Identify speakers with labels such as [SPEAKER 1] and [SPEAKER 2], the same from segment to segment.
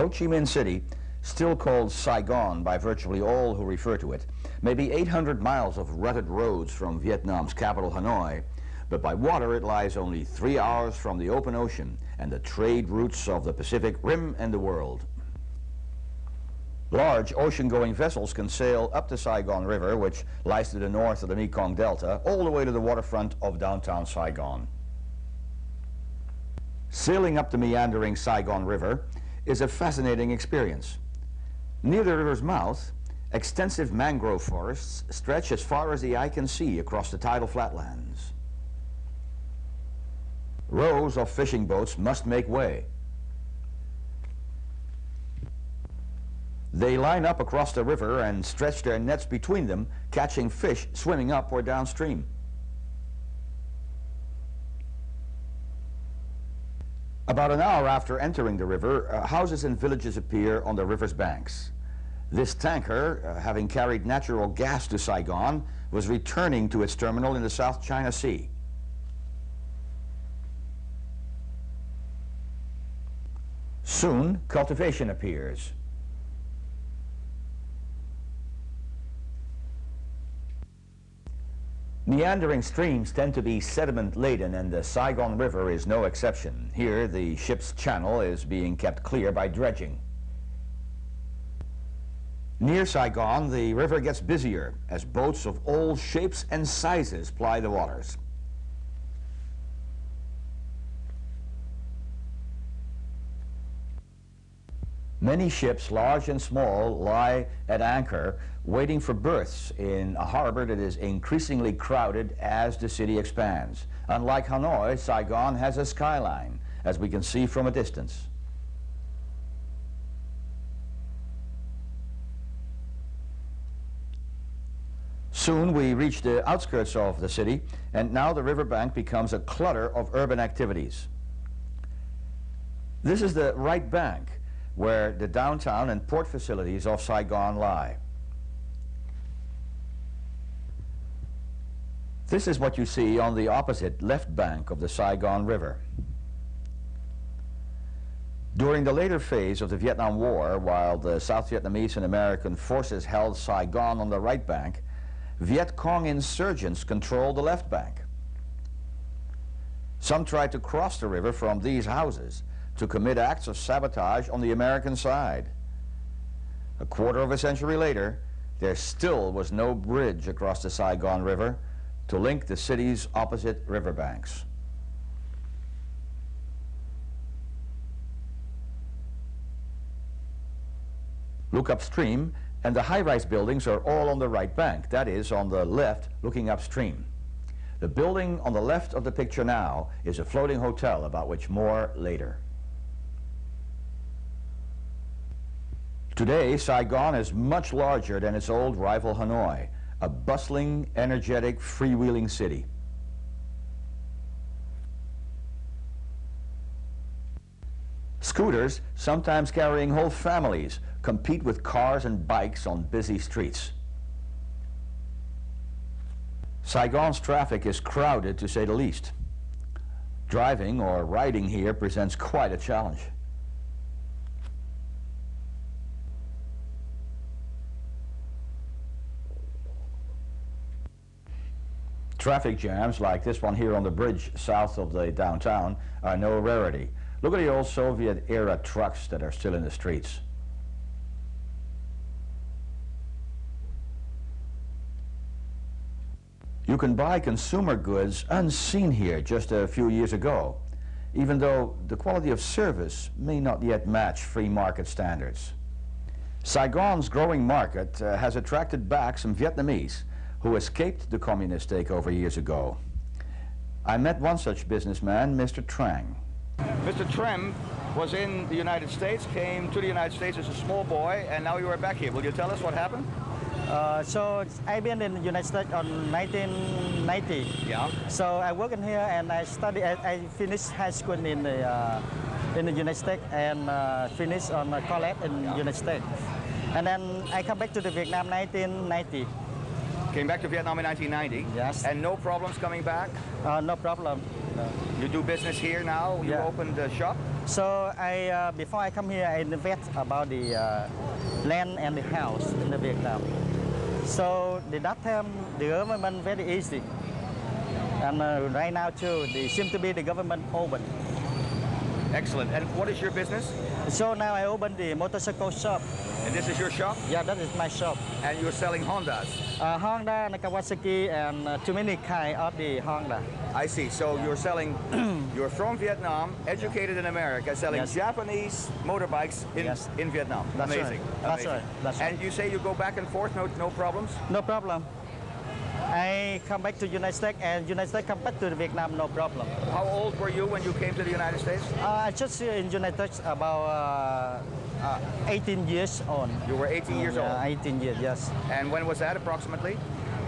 [SPEAKER 1] Ho Chi Minh City, still called Saigon by virtually all who refer to it, may be 800 miles of rutted roads from Vietnam's capital Hanoi, but by water it lies only 3 hours from the open ocean and the trade routes of the Pacific Rim and the world. Large ocean-going vessels can sail up the Saigon River, which lies to the north of the Mekong Delta, all the way to the waterfront of downtown Saigon. Sailing up the meandering Saigon River is a fascinating experience. Near the river's mouth, extensive mangrove forests stretch as far as the eye can see across the tidal flatlands. Rows of fishing boats must make way. They line up across the river and stretch their nets between them, catching fish swimming up or downstream. About an hour after entering the river, houses and villages appear on the river's banks. This tanker, having carried natural gas to Saigon, was returning to its terminal in the South China Sea. Soon, cultivation appears. Meandering streams tend to be sediment-laden, and the Saigon River is no exception. Here, the ship's channel is being kept clear by dredging. Near Saigon, the river gets busier as boats of all shapes and sizes ply the waters. Many ships, large and small, lie at anchor, waiting for berths in a harbor that is increasingly crowded as the city expands. Unlike Hanoi, Saigon has a skyline, as we can see from a distance. Soon we reach the outskirts of the city, and now the riverbank becomes a clutter of urban activities. This is the right bank, where the downtown and port facilities of Saigon lie. This is what you see on the opposite left bank of the Saigon River. During the later phase of the Vietnam War, while the South Vietnamese and American forces held Saigon on the right bank, Viet Cong insurgents controlled the left bank. Some tried to cross the river from these houses to commit acts of sabotage on the American side. A quarter of a century later, there still was no bridge across the Saigon River to link the city's opposite riverbanks. Look upstream, and the high-rise buildings are all on the right bank, that is, on the left, looking upstream. The building on the left of the picture now is a floating hotel, about which more later. Today, Saigon is much larger than its old rival Hanoi, a bustling, energetic, freewheeling city. Scooters, sometimes carrying whole families, compete with cars and bikes on busy streets. Saigon's traffic is crowded, to say the least. Driving or riding here presents quite a challenge. Traffic jams like this one here on the bridge south of the downtown are no rarity. Look at the old Soviet-era trucks that are still in the streets. You can buy consumer goods unseen here just a few years ago, even though the quality of service may not yet match free market standards. Saigon's growing market has attracted back some Vietnamese who escaped the communist takeover years ago. I met one such businessman, Mr. Trang. Mr. Trem was in the United States, came to the United States as a small boy, and now you are back here. Will you tell us what happened?
[SPEAKER 2] So I've been in the United States on 1990.
[SPEAKER 1] Yeah.
[SPEAKER 2] So I work in here and I study. I finished high school in the United States and finished on a college in the United States. And then I come back to the Vietnam 1990.
[SPEAKER 1] Came back to Vietnam in 1990?
[SPEAKER 2] Yes.
[SPEAKER 1] And no problems coming back?
[SPEAKER 2] No problem.
[SPEAKER 1] You do business here now? You
[SPEAKER 2] Yeah.
[SPEAKER 1] opened a shop?
[SPEAKER 2] So before I come here, I invest about the land and the house in the Vietnam. So that time the government very easy, and right now too, they seem to be the government open.
[SPEAKER 1] Excellent. And what is your business?
[SPEAKER 2] So now I open the motorcycle shop.
[SPEAKER 1] And this is your shop?
[SPEAKER 2] Yeah, that is my shop.
[SPEAKER 1] And you're selling Hondas?
[SPEAKER 2] Honda and Kawasaki and too many kind of the Honda.
[SPEAKER 1] I see. So you're selling, you're from Vietnam, educated in America, selling
[SPEAKER 2] Yes.
[SPEAKER 1] Japanese motorbikes in Vietnam.
[SPEAKER 2] That's
[SPEAKER 1] Amazing.
[SPEAKER 2] right. That's
[SPEAKER 1] Amazing.
[SPEAKER 2] right. That's right.
[SPEAKER 1] And you say you go back and forth, no problems?
[SPEAKER 2] No problem. I come back to United States and United States come back to Vietnam, no problem.
[SPEAKER 1] How old were you when you came to the United States?
[SPEAKER 2] I just here in United States about 18 years old.
[SPEAKER 1] You were 18 years old?
[SPEAKER 2] 18 years, yes.
[SPEAKER 1] And when was that approximately?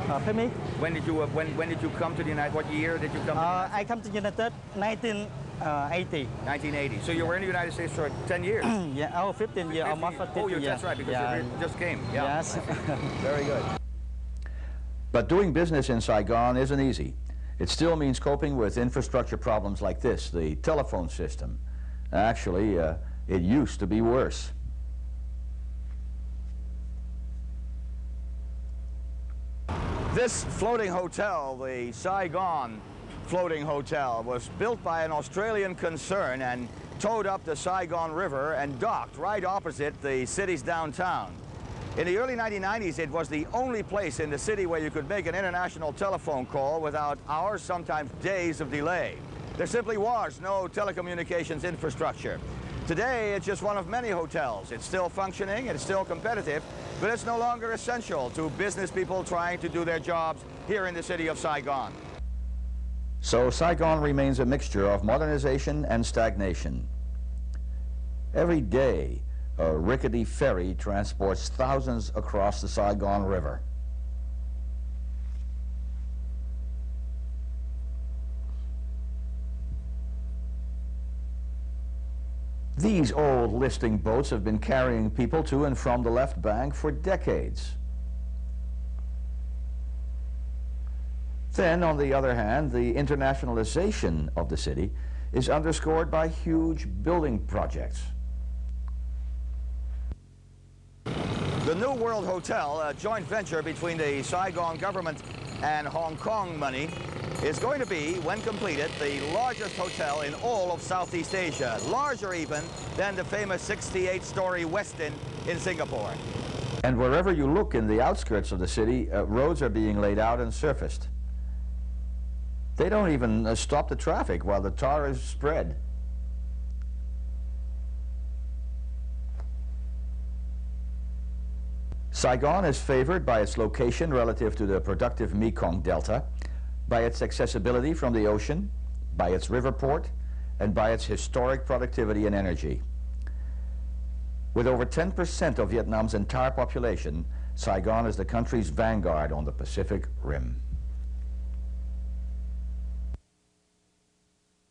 [SPEAKER 2] Pardon me?
[SPEAKER 1] When did you come to the United? What year did you come? To
[SPEAKER 2] I come to United States 1980.
[SPEAKER 1] 1980. So you were in the United States for 10 years.
[SPEAKER 2] Yeah, 15 years, almost 15 years.
[SPEAKER 1] That's right, because you just came. Yeah.
[SPEAKER 2] Yes.
[SPEAKER 1] Very good. But doing business in Saigon isn't easy. It still means coping with infrastructure problems like this, the telephone system. Actually, it used to be worse. This floating hotel, the Saigon Floating Hotel, was built by an Australian concern and towed up the Saigon River and docked right opposite the city's downtown. In the early 1990s, it was the only place in the city where you could make an international telephone call without hours, sometimes days of delay. There simply was no telecommunications infrastructure. Today, it's just one of many hotels. It's still functioning, it's still competitive, but it's no longer essential to business people trying to do their jobs here in the city of Saigon. So Saigon remains a mixture of modernization and stagnation. Every day, a rickety ferry transports thousands across the Saigon River. These old listing boats have been carrying people to and from the left bank for decades. Then, on the other hand, the internationalization of the city is underscored by huge building projects. The New World Hotel, a joint venture between the Saigon government and Hong Kong money, is going to be, when completed, the largest hotel in all of Southeast Asia, larger even than the famous 68-story Westin in Singapore. And wherever you look in the outskirts of the city, roads are being laid out and surfaced. They don't even stop the traffic while the tar is spread. Saigon is favored by its location relative to the productive Mekong Delta, by its accessibility from the ocean, by its river port, and by its historic productivity and energy. With over 10% of Vietnam's entire population, Saigon is the country's vanguard on the Pacific Rim.